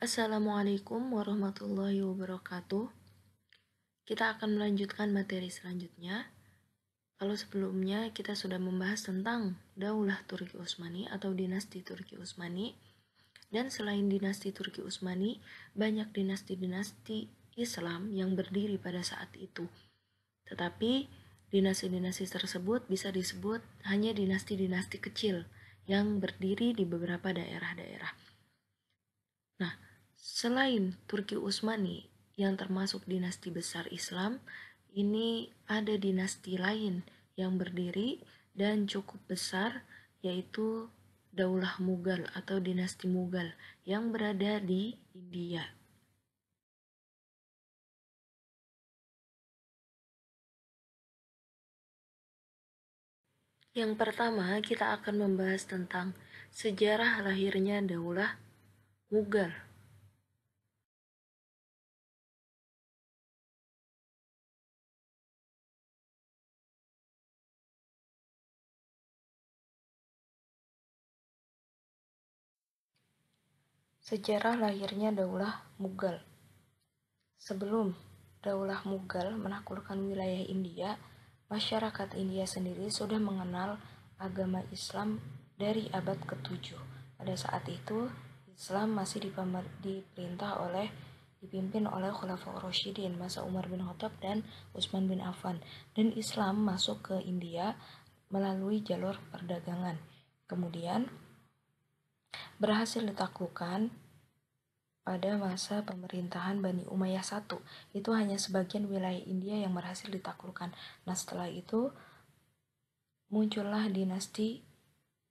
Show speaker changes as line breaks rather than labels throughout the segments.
Assalamualaikum warahmatullahi wabarakatuh. Kita akan melanjutkan materi selanjutnya. Kalau sebelumnya kita sudah membahas tentang Daulah Turki Utsmani atau dinasti Turki Utsmani. Dan selain dinasti Turki Utsmani, banyak dinasti-dinasti Islam yang berdiri pada saat itu. Tetapi dinasti-dinasti tersebut bisa disebut hanya dinasti-dinasti kecil yang berdiri di beberapa daerah-daerah. Nah, selain Turki Utsmani yang termasuk dinasti besar Islam, ini ada dinasti lain yang berdiri dan cukup besar, yaitu Daulah Mughal atau dinasti Mughal yang berada di India. Yang pertama, kita akan membahas tentang sejarah lahirnya Daulah Mughal. Sejarah lahirnya Daulah Mughal. Sebelum Daulah Mughal menaklukkan wilayah India, masyarakat India sendiri sudah mengenal agama Islam dari abad ke-7. Pada saat itu, Islam masih dipimpin oleh Khulafaur Rasyidin masa Umar bin Khattab dan Utsman bin Affan, dan Islam masuk ke India melalui jalur perdagangan. Kemudian berhasil ditaklukkan pada masa pemerintahan Bani Umayyah I. Itu hanya sebagian wilayah India yang berhasil ditaklukkan. Nah, setelah itu muncullah dinasti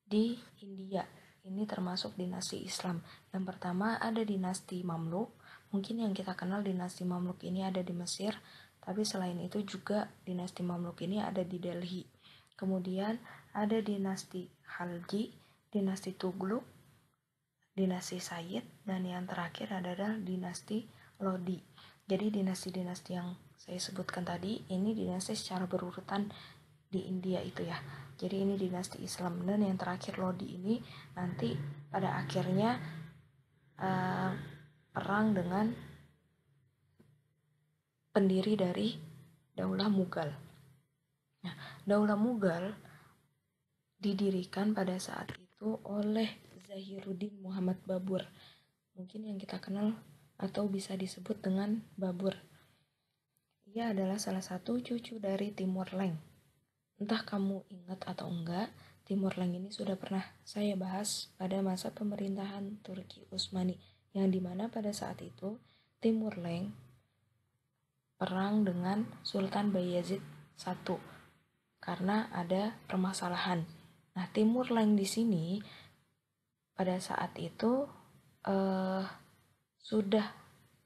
di India. Ini termasuk dinasti Islam. Yang pertama ada dinasti Mamluk. Mungkin yang kita kenal dinasti Mamluk ini ada di Mesir, tapi selain itu juga dinasti Mamluk ini ada di Delhi. Kemudian ada dinasti Khalji, dinasti Tughluq, dinasti Sayyid, dan yang terakhir adalah dinasti Lodi. Jadi dinasti-dinasti yang saya sebutkan tadi ini dinasti secara berurutan di India itu ya. Jadi ini dinasti Islam, dan yang terakhir Lodi ini nanti pada akhirnya perang dengan pendiri dari Daulah Mughal. Nah, Daulah Mughal didirikan pada saat itu oleh Zahiruddin Muhammad Babur. Mungkin yang kita kenal atau bisa disebut dengan Babur. Ia adalah salah satu cucu dari Timur Leng. Entah kamu ingat atau enggak, Timur Leng ini sudah pernah saya bahas pada masa pemerintahan Turki Utsmani, yang dimana pada saat itu Timur Leng perang dengan Sultan Bayezid I karena ada permasalahan. Nah, Timur Leng di sini pada saat itu sudah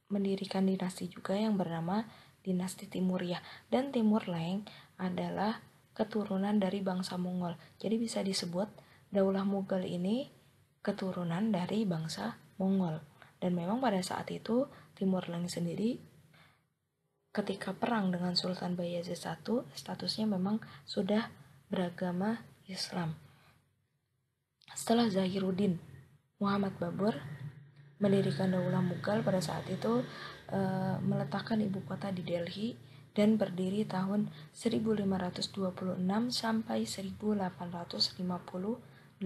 mendirikan dinasti juga yang bernama dinasti Timuriyah, dan Timur Leng adalah keturunan dari bangsa Mongol. Jadi bisa disebut Daulah Mughal ini keturunan dari bangsa Mongol. Dan memang pada saat itu Timur Leng sendiri ketika perang dengan Sultan Bayezid I statusnya memang sudah beragama Islam. Setelah Zahiruddin Muhammad Babur mendirikan Daulah Mughal pada saat itu meletakkan ibu kota di Delhi dan berdiri tahun 1526 sampai 1858.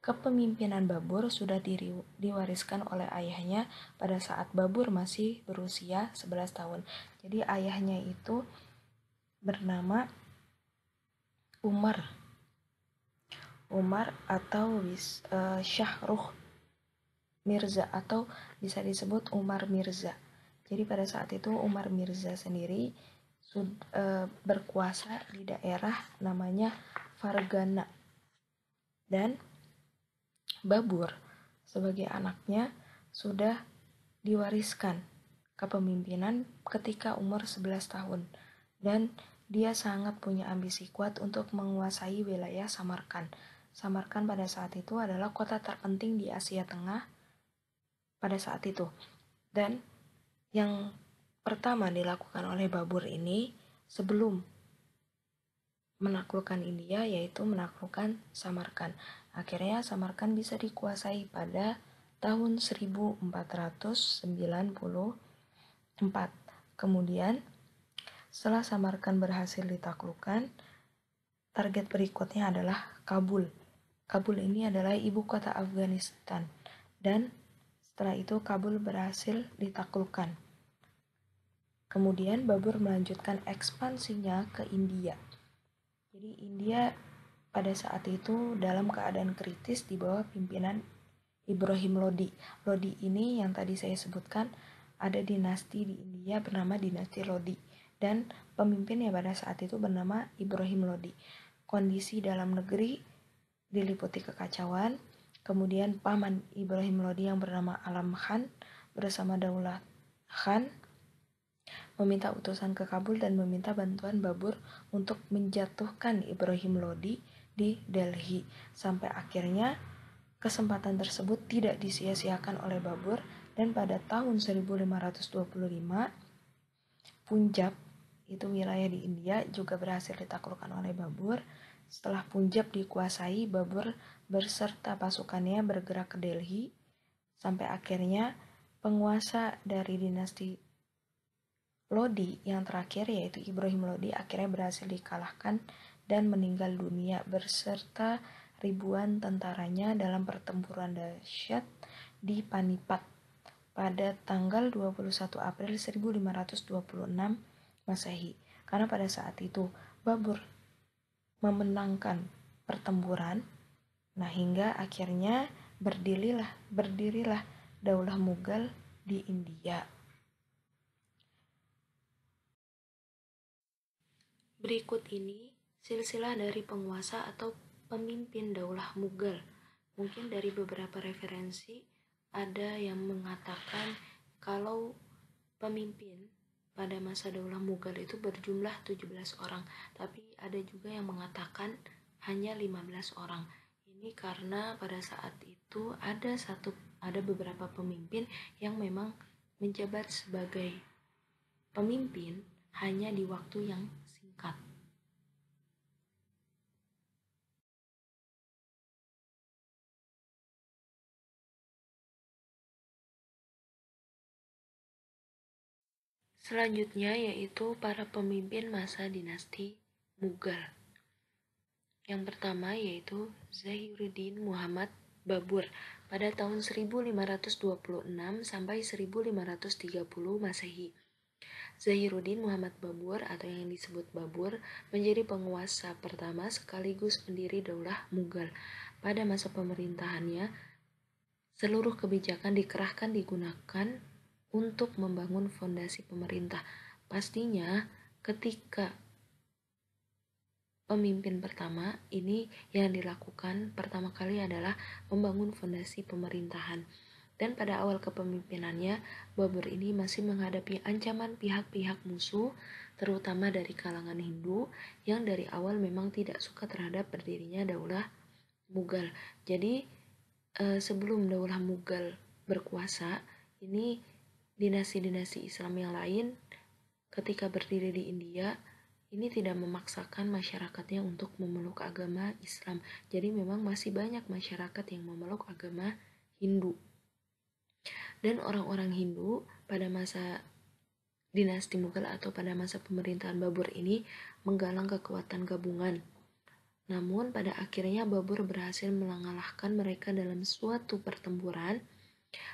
Kepemimpinan Babur sudah diwariskan oleh ayahnya pada saat Babur masih berusia 11 tahun. Jadi ayahnya itu bernama Umar atau Syahrukh Mirza, atau bisa disebut Umar Mirza. Jadi pada saat itu Umar Mirza sendiri berkuasa di daerah namanya Fargana, dan Babur sebagai anaknya sudah diwariskan kepemimpinan ketika umur 11 tahun, dan dia sangat punya ambisi kuat untuk menguasai wilayah Samarkand. Samarkand pada saat itu adalah kota terpenting di Asia Tengah pada saat itu. Dan yang pertama dilakukan oleh Babur ini sebelum menaklukkan India yaitu menaklukkan Samarkand. Akhirnya Samarkand bisa dikuasai pada tahun 1494. Kemudian, setelah Samarkand berhasil ditaklukkan, target berikutnya adalah Kabul. Kabul ini adalah ibu kota Afghanistan, dan setelah itu Kabul berhasil ditaklukkan. Kemudian Babur melanjutkan ekspansinya ke India. Jadi India pada saat itu dalam keadaan kritis di bawah pimpinan Ibrahim Lodi. Lodi ini yang tadi saya sebutkan, ada dinasti di India bernama dinasti Lodi, dan pemimpinnya pada saat itu bernama Ibrahim Lodi. Kondisi dalam negeri diliputi kekacauan. Kemudian paman Ibrahim Lodi yang bernama Alam Khan bersama Daulah Khan meminta utusan ke Kabul dan meminta bantuan Babur untuk menjatuhkan Ibrahim Lodi di Delhi. Sampai akhirnya kesempatan tersebut tidak disia-siakan oleh Babur, dan pada tahun 1525 Punjab, itu wilayah di India, juga berhasil ditaklukkan oleh Babur. Setelah Punjab dikuasai, Babur berserta pasukannya bergerak ke Delhi, sampai akhirnya penguasa dari dinasti Lodi yang terakhir yaitu Ibrahim Lodi akhirnya berhasil dikalahkan dan meninggal dunia beserta ribuan tentaranya dalam pertempuran dahsyat di Panipat pada tanggal 21 April 1526 Masehi. Karena pada saat itu Babur memenangkan pertempuran, nah hingga akhirnya berdirilah Daulah Mughal di India. Berikut ini silsilah dari penguasa atau pemimpin Daulah Mughal. Mungkin dari beberapa referensi ada yang mengatakan kalau pemimpin pada masa Daulah Mughal itu berjumlah 17 orang, tapi ada juga yang mengatakan hanya 15 orang. Ini karena pada saat itu ada beberapa pemimpin yang memang menjabat sebagai pemimpin hanya di waktu yang singkat. Selanjutnya yaitu para pemimpin masa dinasti Mughal. Yang pertama yaitu Zahiruddin Muhammad Babur pada tahun 1526 sampai 1530 Masehi. Zahiruddin Muhammad Babur atau yang disebut Babur menjadi penguasa pertama sekaligus pendiri Daulah Mughal. Pada masa pemerintahannya, seluruh kebijakan dikerahkan digunakan untuk membangun fondasi pemerintah. Pastinya ketika pemimpin pertama ini yang dilakukan pertama kali adalah membangun fondasi pemerintahan. Dan pada awal kepemimpinannya, Babur ini masih menghadapi ancaman pihak-pihak musuh, terutama dari kalangan Hindu yang dari awal memang tidak suka terhadap berdirinya Daulah Mughal. Jadi sebelum Daulah Mughal berkuasa, ini dinasti-dinasti Islam yang lain ketika berdiri di India ini tidak memaksakan masyarakatnya untuk memeluk agama Islam. Jadi memang masih banyak masyarakat yang memeluk agama Hindu. Dan orang-orang Hindu pada masa dinasti Mughal atau pada masa pemerintahan Babur ini menggalang kekuatan gabungan. Namun pada akhirnya Babur berhasil mengalahkan mereka dalam suatu pertempuran.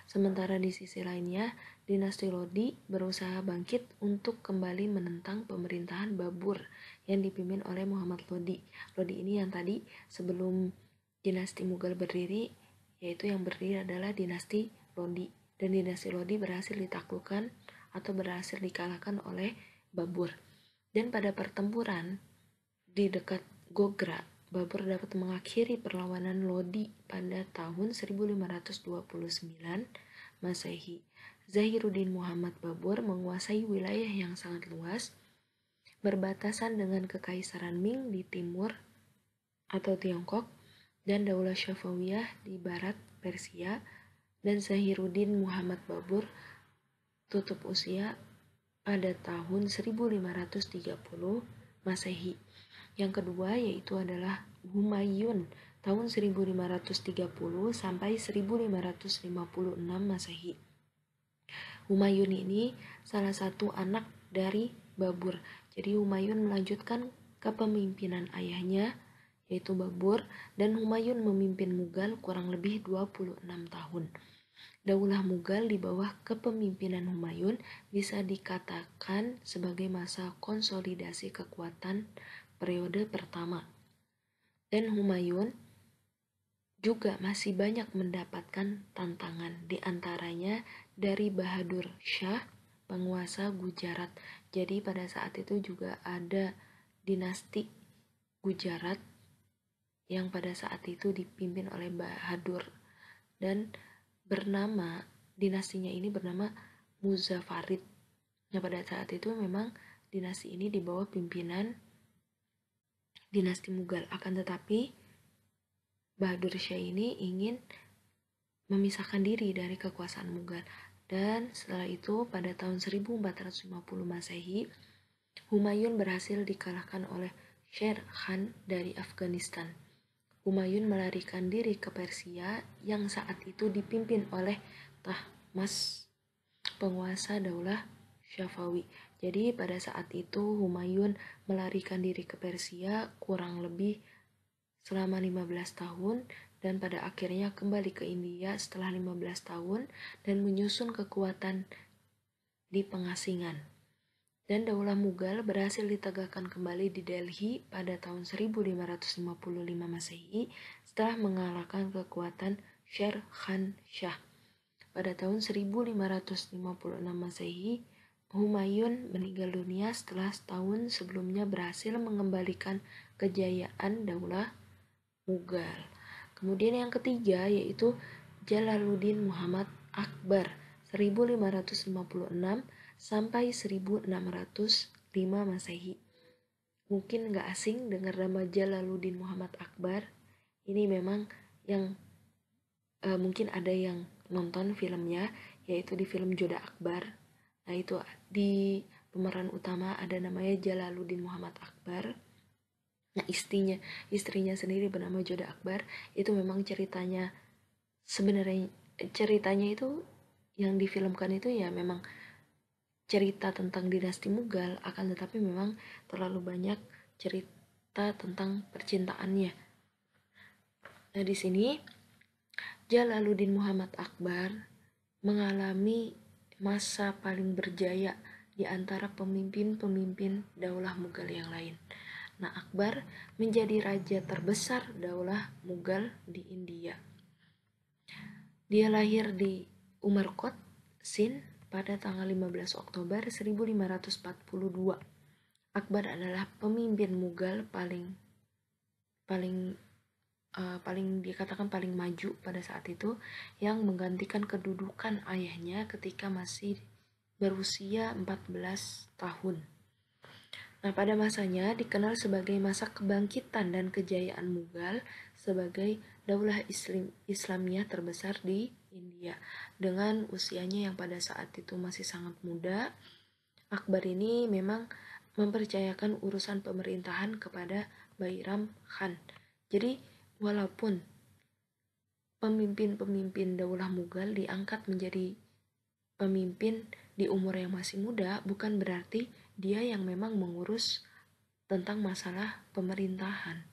Sementara di sisi lainnya, dinasti Lodi berusaha bangkit untuk kembali menentang pemerintahan Babur yang dipimpin oleh Muhammad Lodi. Lodi ini yang tadi sebelum dinasti Mughal berdiri, yaitu yang berdiri adalah dinasti Lodi. Dan dinasti Lodi berhasil ditaklukkan atau berhasil dikalahkan oleh Babur. Dan pada pertempuran di dekat Gogra, Babur dapat mengakhiri perlawanan Lodi pada tahun 1529 Masehi. Zahiruddin Muhammad Babur menguasai wilayah yang sangat luas, berbatasan dengan Kekaisaran Ming di timur atau Tiongkok, dan Daulah Safawiyah di barat Persia, dan Zahiruddin Muhammad Babur tutup usia pada tahun 1530 Masehi. Yang kedua yaitu adalah Humayun tahun 1530 sampai 1556 Masehi. Humayun ini salah satu anak dari Babur. Jadi Humayun melanjutkan kepemimpinan ayahnya yaitu Babur, dan Humayun memimpin Mughal kurang lebih 26 tahun. Daulah Mughal di bawah kepemimpinan Humayun bisa dikatakan sebagai masa konsolidasi kekuatan periode pertama. Dan Humayun juga masih banyak mendapatkan tantangan, di antaranya dari Bahadur Shah, penguasa Gujarat. Jadi pada saat itu juga ada dinasti Gujarat yang pada saat itu dipimpin oleh Bahadur, dan dinastinya ini bernama Muzaffarid. Nah, pada saat itu memang dinasti ini di bawah pimpinan dinasti Mughal. Akan tetapi Bahadur Shah ini ingin memisahkan diri dari kekuasaan Mughal. Dan setelah itu pada tahun 1450 Masehi, Humayun berhasil dikalahkan oleh Sher Khan dari Afghanistan. Humayun melarikan diri ke Persia yang saat itu dipimpin oleh Tahmasp, penguasa daulah Syafawi. Jadi pada saat itu Humayun melarikan diri ke Persia kurang lebih selama 15 tahun dan pada akhirnya kembali ke India setelah 15 tahun dan menyusun kekuatan di pengasingan. Dan daulah Mughal berhasil ditegakkan kembali di Delhi pada tahun 1555 Masehi setelah mengalahkan kekuatan Sher Khan Shah. Pada tahun 1556 Masehi, Humayun meninggal dunia setelah setahun sebelumnya berhasil mengembalikan kejayaan daulah Mughal. Kemudian yang ketiga yaitu Jalaluddin Muhammad Akbar 1556 sampai 1605 Masehi. Mungkin nggak asing dengar nama Jalaluddin Muhammad Akbar. Ini memang yang mungkin ada yang nonton filmnya, yaitu di film Joda Akbar. Nah itu di pemeran utama ada namanya Jalaluddin Muhammad Akbar. Nah istrinya sendiri bernama Joda Akbar. Itu memang ceritanya itu yang difilmkan itu ya memang cerita tentang dinasti Mughal, akan tetapi memang terlalu banyak cerita tentang percintaannya. Nah, di sini Jalaluddin Muhammad Akbar mengalami masa paling berjaya di antara pemimpin-pemimpin daulah Mughal yang lain. Nah, Akbar menjadi raja terbesar daulah Mughal di India. Dia lahir di Umarkot, Sind, pada tanggal 15 Oktober 1542. Akbar adalah pemimpin Mughal paling dikatakan paling maju pada saat itu, yang menggantikan kedudukan ayahnya ketika masih berusia 14 tahun. Nah, pada masanya dikenal sebagai masa kebangkitan dan kejayaan Mughal sebagai daulah Islamiyah terbesar di India. Dengan usianya yang pada saat itu masih sangat muda, Akbar ini memang mempercayakan urusan pemerintahan kepada Bairam Khan. Jadi walaupun pemimpin-pemimpin daulah Mughal diangkat menjadi pemimpin di umur yang masih muda, bukan berarti dia yang memang mengurus tentang masalah pemerintahan.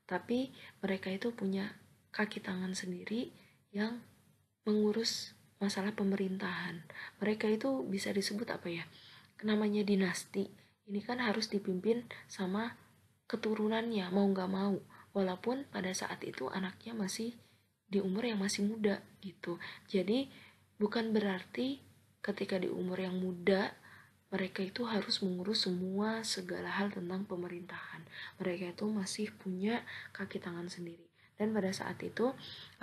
Tapi mereka itu punya kaki tangan sendiri yang mengurus masalah pemerintahan. Mereka itu bisa disebut apa ya? Namanya dinasti. Ini kan harus dipimpin sama keturunannya, mau nggak mau. Walaupun pada saat itu anaknya masih di umur yang masih muda gitu. Jadi bukan berarti ketika di umur yang muda mereka itu harus mengurus segala hal tentang pemerintahan. Mereka itu masih punya kaki tangan sendiri. Dan pada saat itu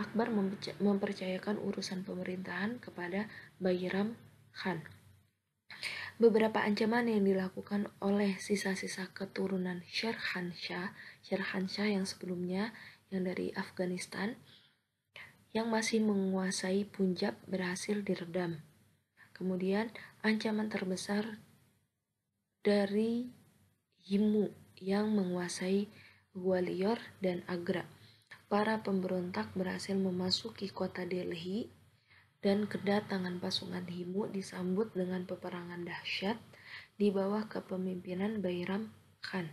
Akbar mempercayakan urusan pemerintahan kepada Bairam Khan. Beberapa ancaman yang dilakukan oleh sisa-sisa keturunan Sher Khan Shah yang sebelumnya yang dari Afghanistan yang masih menguasai Punjab berhasil diredam. Kemudian ancaman terbesar dari Himmu yang menguasai Gwalior dan Agra. para pemberontak berhasil memasuki kota Delhi dan kedatangan pasukan Himu disambut dengan peperangan dahsyat di bawah kepemimpinan Bairam Khan.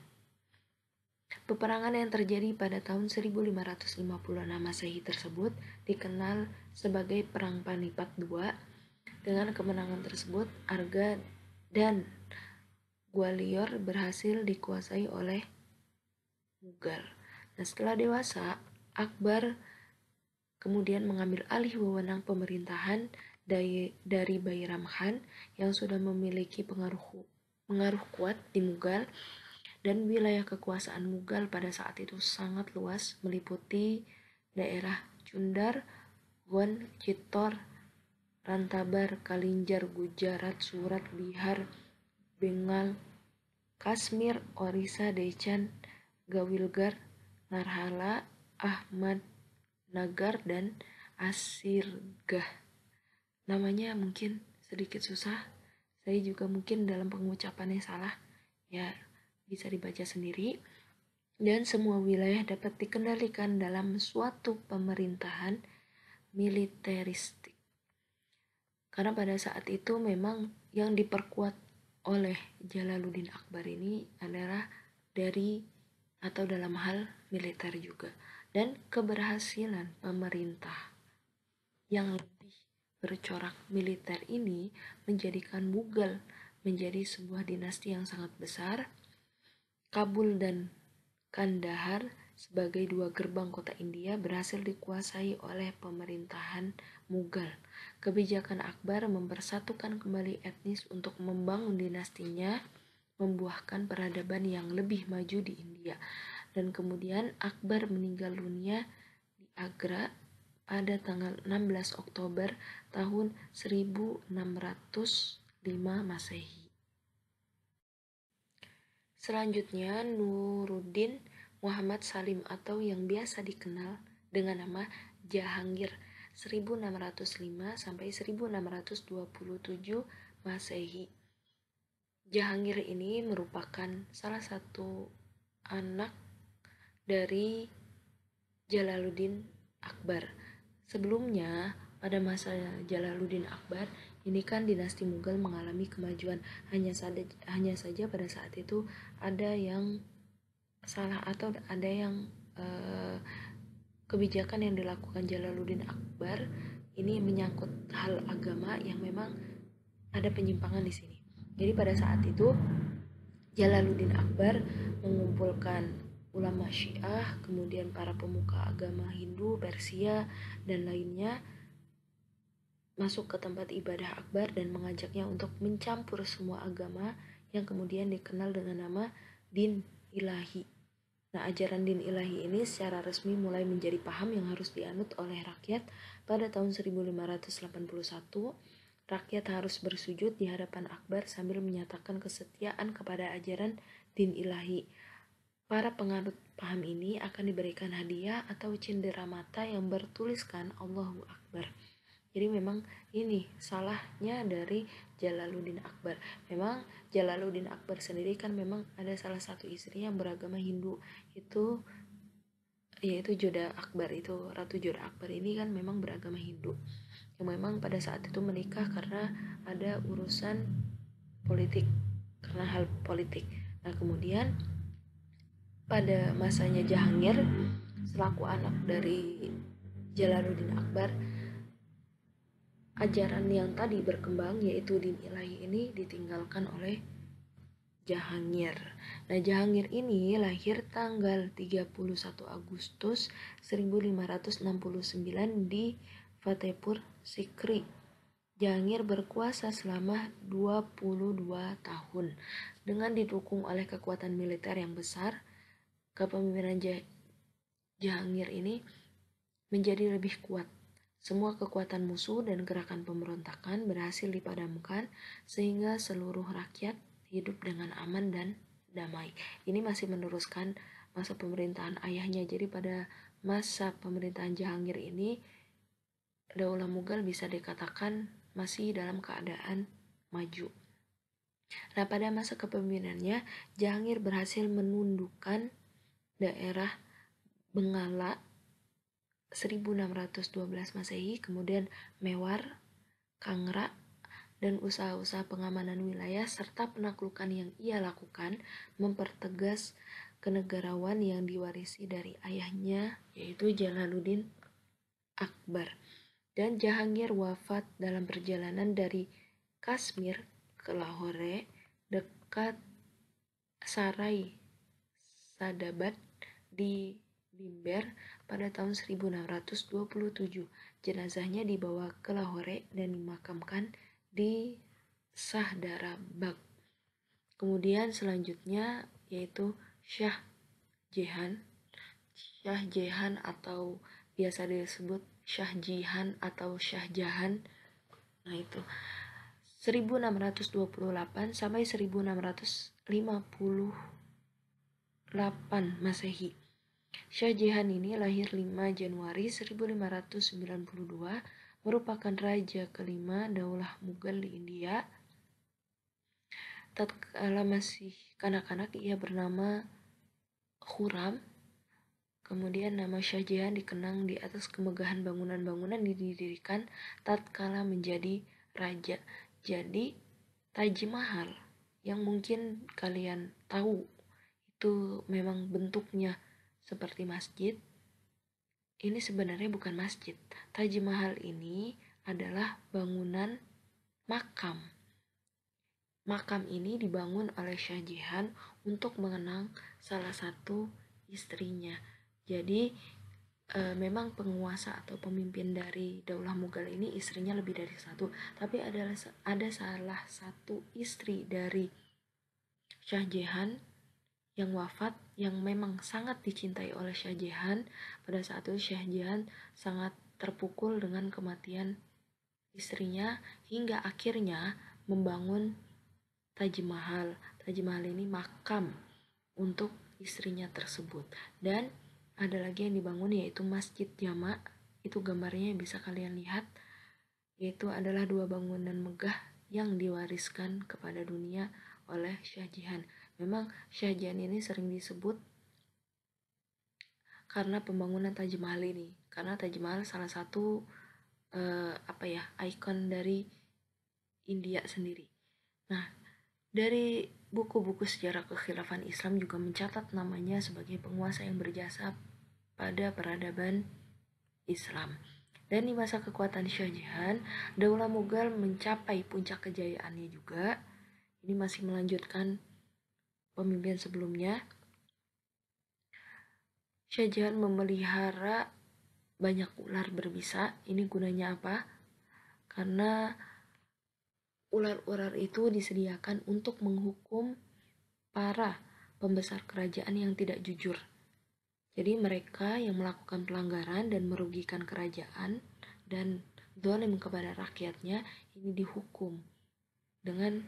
Peperangan yang terjadi pada tahun 1556 Masehi tersebut dikenal sebagai Perang Panipat II. Dengan kemenangan tersebut, Arga dan Gwalior berhasil dikuasai oleh Mughal. Nah, setelah dewasa, Akbar kemudian mengambil alih wewenang pemerintahan dari Bairam Khan yang sudah memiliki pengaruh kuat di Mughal, dan wilayah kekuasaan Mughal pada saat itu sangat luas, meliputi daerah Chundar, Gond, Chittor, Rantabar, Kalinjar, Gujarat, Surat, Bihar, Bengal, Kashmir, Orissa, Deccan, Gawilgar, Narhala, Ahmadnagar, dan Asirgah. Namanya mungkin sedikit susah, saya juga mungkin dalam pengucapannya salah, ya bisa dibaca sendiri. Dan semua wilayah dapat dikendalikan dalam suatu pemerintahan militeristik. Karena pada saat itu memang yang diperkuat oleh Jalaluddin Akbar ini adalah dari atau dalam hal militer juga. Dan keberhasilan pemerintah yang lebih bercorak militer ini menjadikan Mughal menjadi sebuah dinasti yang sangat besar. Kabul dan Kandahar sebagai dua gerbang kota India berhasil dikuasai oleh pemerintahan Mughal. Kebijakan Akbar mempersatukan kembali etnis untuk membangun dinastinya membuahkan peradaban yang lebih maju di India. Dan kemudian Akbar meninggal dunia di Agra pada tanggal 16 Oktober tahun 1605 Masehi. Selanjutnya, Nuruddin Muhammad Salim atau yang biasa dikenal dengan nama Jahangir 1605 sampai 1627 Masehi. Jahangir ini merupakan salah satu anak dari Jalaluddin Akbar. Sebelumnya, pada masa Jalaluddin Akbar, ini kan dinasti Mughal mengalami kemajuan. Hanya saja pada saat itu ada yang salah atau ada yang kebijakan yang dilakukan Jalaluddin Akbar ini menyangkut hal agama yang memang ada penyimpangan di sini. Jadi pada saat itu Jalaluddin Akbar mengumpulkan ulama Syiah, kemudian para pemuka agama Hindu, Persia, dan lainnya masuk ke tempat ibadah Akbar dan mengajaknya untuk mencampur semua agama yang kemudian dikenal dengan nama Din Ilahi. Nah, ajaran Din Ilahi ini secara resmi mulai menjadi paham yang harus dianut oleh rakyat pada tahun 1581. Rakyat harus bersujud di hadapan Akbar sambil menyatakan kesetiaan kepada ajaran Din Ilahi. Para penganut paham ini akan diberikan hadiah atau cenderamata yang bertuliskan Allahu Akbar. Jadi memang ini salahnya dari Jalaluddin Akbar. Memang Jalaluddin Akbar sendiri kan memang ada salah satu istri yang beragama Hindu, itu yaitu Joda Akbar. Itu Ratu Joda Akbar ini kan memang beragama Hindu, yang memang pada saat itu menikah karena ada urusan politik, karena hal politik. Nah, kemudian pada masanya Jahangir selaku anak dari Jalaluddin Akbar, ajaran yang tadi berkembang yaitu Din Ilahi ini ditinggalkan oleh Jahangir. Nah, Jahangir ini lahir tanggal 31 Agustus 1569 di Fatehpur Sikri. Jahangir berkuasa selama 22 tahun. Dengan didukung oleh kekuatan militer yang besar, kepemimpinan Jahangir ini menjadi lebih kuat. Semua kekuatan musuh dan gerakan pemberontakan berhasil dipadamkan sehingga seluruh rakyat hidup dengan aman dan damai. Ini masih meneruskan masa pemerintahan ayahnya. Jadi pada masa pemerintahan Jahangir ini, Daulah Mughal bisa dikatakan masih dalam keadaan maju. Nah, pada masa kepemimpinannya, Jahangir berhasil menundukkan daerah Bengala 1612 Masehi, kemudian Mewar, Kangra, dan usaha-usaha pengamanan wilayah serta penaklukan yang ia lakukan mempertegas kenegarawan yang diwarisi dari ayahnya, yaitu Jalaluddin Akbar. Dan Jahangir wafat dalam perjalanan dari Kashmir ke Lahore dekat Sarai Sadabad di Bimber pada tahun 1627. Jenazahnya dibawa ke Lahore dan dimakamkan di Sahdarabad. Kemudian selanjutnya yaitu Shah Jahan. Shah Jahan atau biasa disebut Shah Jihan atau Shah Jahan. Nah itu 1628 sampai 1658 Masehi. Shah Jahan ini lahir 5 Januari 1592, merupakan raja kelima Daulah Mughal di India. Tatkala masih kanak-kanak ia bernama Khurram. Kemudian nama Shah Jahan dikenang di atas kemegahan bangunan-bangunan yang didirikan tatkala menjadi raja. Jadi Taj Mahal yang mungkin kalian tahu itu memang bentuknya seperti masjid. Ini sebenarnya bukan masjid. Taj Mahal ini adalah bangunan makam. Makam ini dibangun oleh Shah Jahan untuk mengenang salah satu istrinya. Jadi memang penguasa atau pemimpin dari Daulah Mughal ini istrinya lebih dari satu, tapi ada salah satu istri dari Shah Jahan yang wafat, yang memang sangat dicintai oleh Shah Jahan. Pada saat itu Shah Jahan sangat terpukul dengan kematian istrinya hingga akhirnya membangun Taj Mahal. Taj Mahal ini makam untuk istrinya tersebut. Dan ada lagi yang dibangun yaitu Masjid Jama. Itu gambarnya bisa kalian lihat. Yaitu adalah dua bangunan megah yang diwariskan kepada dunia oleh Shah Jahan. Memang Shah Jahan ini sering disebut karena pembangunan Taj Mahal ini. Karena Taj Mahal salah satu ikon dari India sendiri. Nah, dari buku-buku sejarah kekhilafan Islam juga mencatat namanya sebagai penguasa yang berjasa pada peradaban Islam. Dan di masa kekuatan Shah Jahan, Daulah Mughal mencapai puncak kejayaannya juga. Ini masih melanjutkan pemimpin sebelumnya. Shah Jahan memelihara banyak ular berbisa. Ini gunanya apa? Karena ular-ular itu disediakan untuk menghukum para pembesar kerajaan yang tidak jujur. Jadi mereka yang melakukan pelanggaran dan merugikan kerajaan dan zalim kepada rakyatnya ini dihukum dengan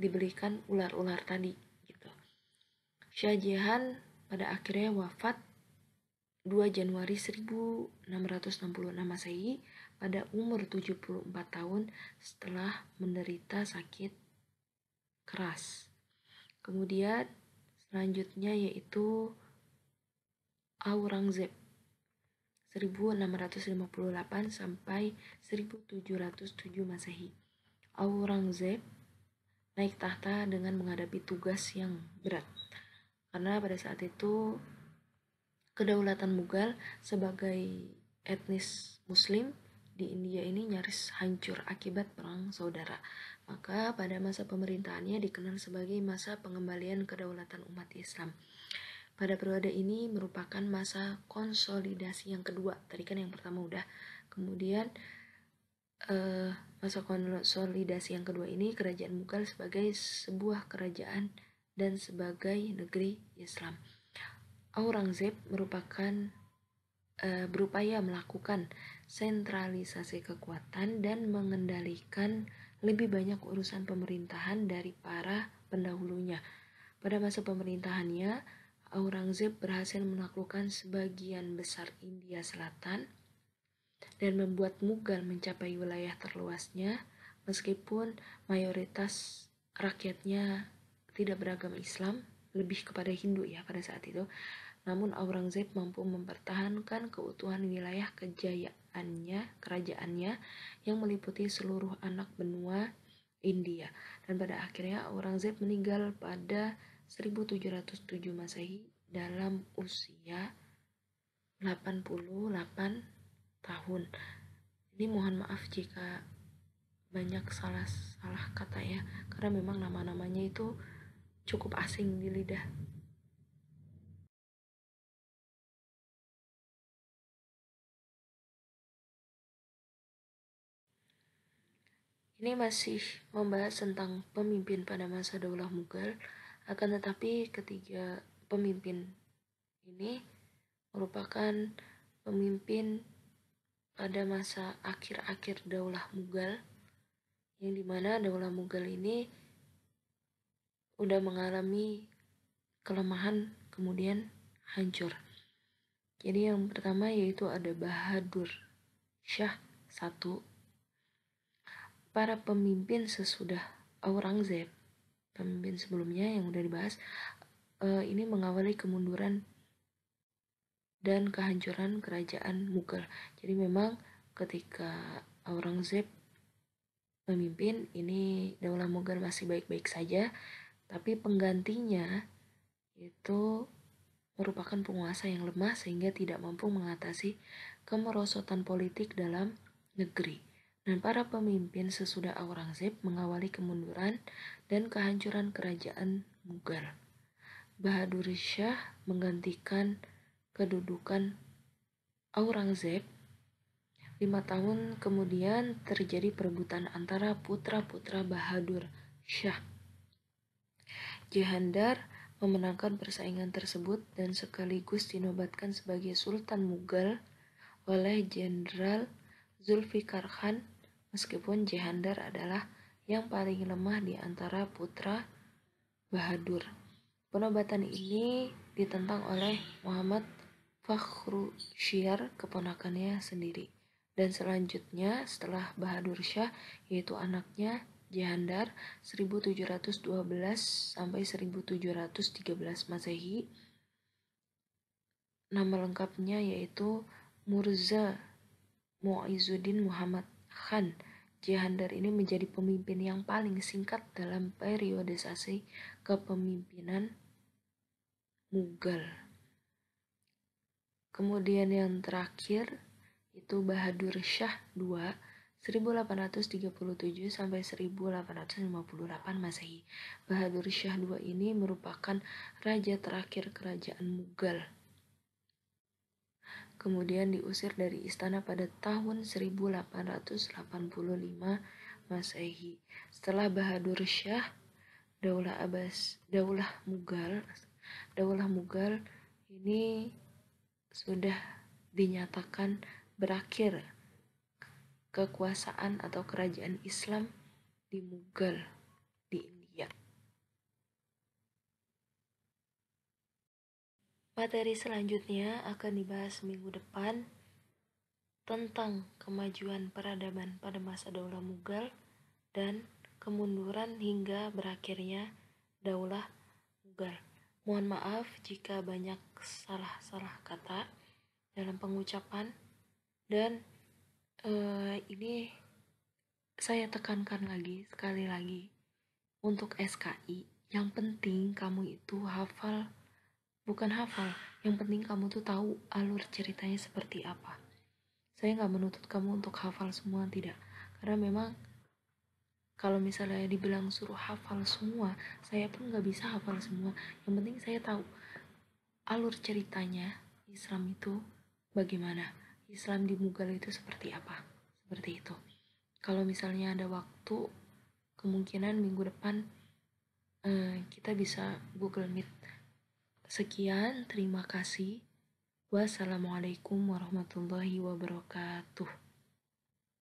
diberikan ular-ular tadi gitu. Shah Jahan pada akhirnya wafat 2 Januari 1666 Masehi pada umur 74 tahun setelah menderita sakit keras. Kemudian selanjutnya yaitu Aurangzeb 1658 sampai 1707 Masehi. Aurangzeb naik tahta dengan menghadapi tugas yang berat. Karena pada saat itu kedaulatan Mughal sebagai etnis Muslim di India ini nyaris hancur akibat perang saudara. Maka pada masa pemerintahannya dikenal sebagai masa pengembalian kedaulatan umat Islam. Pada periode ini merupakan masa konsolidasi yang kedua. Tadi kan yang pertama udah. Kemudian masa konsolidasi yang kedua ini kerajaan Mughal sebagai sebuah kerajaan dan sebagai negeri Islam. Aurangzeb berupaya melakukan sentralisasi kekuatan dan mengendalikan lebih banyak urusan pemerintahan dari para pendahulunya. Pada masa pemerintahannya, Aurangzeb berhasil menaklukkan sebagian besar India Selatan dan membuat Mughal mencapai wilayah terluasnya, meskipun mayoritas rakyatnya tidak beragama Islam, lebih kepada Hindu ya pada saat itu. namun Aurangzeb mampu mempertahankan keutuhan wilayah kerajaannya yang meliputi seluruh anak benua India. Dan pada akhirnya Aurangzeb meninggal pada 1707 Masehi dalam usia 88 tahun. Ini mohon maaf jika banyak salah kata ya, karena memang nama-namanya itu cukup asing di lidah. Ini masih membahas tentang pemimpin pada masa Daulah Mughal, akan tetapi ketiga pemimpin ini merupakan pemimpin pada masa akhir-akhir Daulah Mughal, yang dimana Daulah Mughal ini udah mengalami kelemahan kemudian hancur. Jadi yang pertama yaitu ada Bahadur Shah I. Para pemimpin sesudah Aurangzeb, pemimpin sebelumnya yang udah dibahas, ini mengawali kemunduran dan kehancuran kerajaan Mughal. Jadi memang ketika Aurangzeb memimpin, ini Daulah Mughal masih baik-baik saja, tapi penggantinya itu merupakan penguasa yang lemah sehingga tidak mampu mengatasi kemerosotan politik dalam negeri. Dan para pemimpin sesudah Aurangzeb mengawali kemunduran dan kehancuran kerajaan Mughal. Bahadur Shah menggantikan kedudukan Aurangzeb. 5 tahun kemudian terjadi perebutan antara putra-putra Bahadur Shah. Jahandar memenangkan persaingan tersebut dan sekaligus dinobatkan sebagai Sultan Mughal oleh Jenderal Zulfikar Khan, meskipun Jahandar adalah yang paling lemah di antara putra Bahadur. Penobatan ini ditentang oleh Muhammad Fakhrusyar, keponakannya sendiri. Dan selanjutnya setelah Bahadur Shah, yaitu anaknya Jahandar 1712 sampai 1713 Masehi. Nama lengkapnya yaitu Murza Muizuddin Muhammad Khan. Jahandar ini menjadi pemimpin yang paling singkat dalam periodisasi kepemimpinan Mughal. Kemudian yang terakhir itu Bahadur Shah II 1837 sampai 1858 Masehi. Bahadur Shah II ini merupakan raja terakhir kerajaan Mughal. Kemudian diusir dari istana pada tahun 1885 Masehi. Setelah Bahadur Shah, Daulah Mughal ini sudah dinyatakan berakhir kekuasaan atau kerajaan Islam di Mughal di India. Materi selanjutnya akan dibahas minggu depan tentang kemajuan peradaban pada masa Daulah Mughal dan kemunduran hingga berakhirnya Daulah Mughal. Mohon maaf jika banyak salah kata dalam pengucapan, dan ini saya tekankan sekali lagi untuk SKI, yang penting kamu itu bukan hafal, yang penting kamu tuh tahu alur ceritanya seperti apa. Saya nggak menuntut kamu untuk hafal semua, tidak, karena memang kalau misalnya dibilang suruh hafal semua, saya pun nggak bisa hafal semua. Yang penting saya tahu alur ceritanya Islam itu bagaimana, Islam di Mughal itu seperti apa, seperti itu. Kalau misalnya ada waktu, kemungkinan minggu depan kita bisa Google Meet. Sekian, terima kasih. Wassalamualaikum warahmatullahi wabarakatuh.